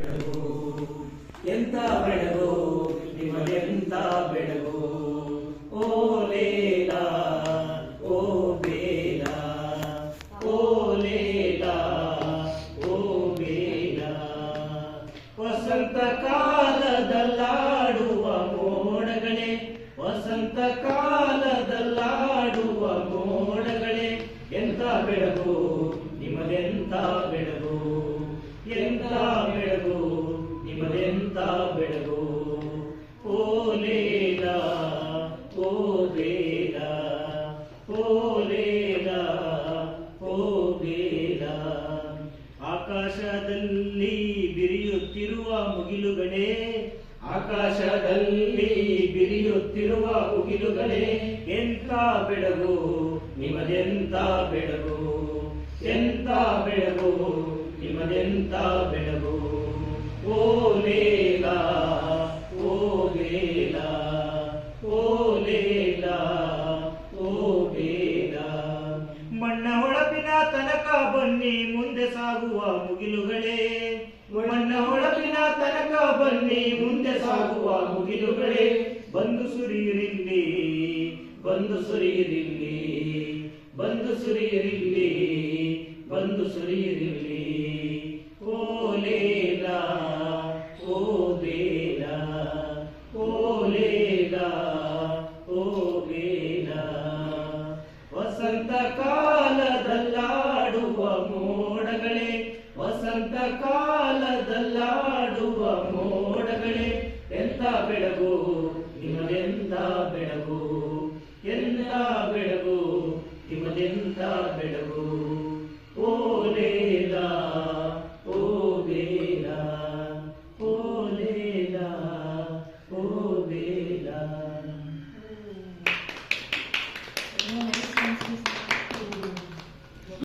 ಬೆಳಗು ಎಂತ ಬೆಳಗು ನಿಮಗೆಂತ ಬೆಳಗು ಓ ಲೇಲ ಓ ಬೇಲ ಓ ಲೇಲ ಓ ಬೇಲ ವಸಂತ ಕಾಲದಲ್ಲಾಡುವ ಮೋಡಗಳೇ ವಸಂತ ಕಾಲದಲ್ಲಾಡುವ ಮೋಡಗಳೇ ಎಂತ ಬೆಳಗು ನಿಮಗೆಂತ ಬೆಳಗು ಎಂತ ಬೆಳಗು ನಿಮಗೆಂತ ಬೆಳಗು ಓ ಲೇಲ ಓ ಬೇಲ ಓ ಲೇಲ ಓ ಬೇಲ ಆಕಾಶದಲ್ಲಿ ಬಿರಿಯುತ್ತಿರುವ ಮುಗಿಲುಗಳೇ ಆಕಾಶದಲ್ಲಿ ಬಿರಿಯುತ್ತಿರುವ ಮುಗಿಲುಗಳೇ ಎಂತ ಬೆಳಗು ನಿಮಗೆಂತ ಬೆಳಗು ಎಂತ ಬೆಳಗು ನಿಮಗೆಂತ ಬೆಳಗು ಓ ಲೇಲ ಓ ಬೇಲ ಓ ಲೇಲ ಓ ಬೇಲ ಮಣ್ಣ ಹೊಳಪಿನ ತನಕ ಬನ್ನಿ ಮುಂದೆ ಸಾಗುವ ಮುಗಿಲುಗಳೇ ಮಣ್ಣ ಹೊಳಪಿನ ತನಕ ಬನ್ನಿ ಮುಂದೆ ಸಾಗುವ ಮುಗಿಲುಗಳೇ ಬಂದು ಸುರಿಯಿರಿಲ್ಲಿ ಬಂದು ಸುರಿಯಿರಿಲ್ಲಿ ಬಂದು ಸುರಿಯಿರಿಲ್ಲಿ ಬಂದು ಸುರಿಯಿರಿಲ್ಲಿ ಓ ಲೇಲ ಓ ಬೇಲ ಓ ಲೇಲ ಓ ಬೇಲ ವಸಂತ ಕಾಲದಲ್ಲಾಡುವ ಮೋಡಗಳೇ ವಸಂತ ಕಾಲದಲ್ಲಾಡುವ ಮೋಡಗಳೇ ಎಂತ ಬೆಳಗು ನಿಮಗೆಂತ ಬೆಳಗು ಎಂತ ಬೆಳಗು ನಿಮಗೆಂತ ಬೆಳಗು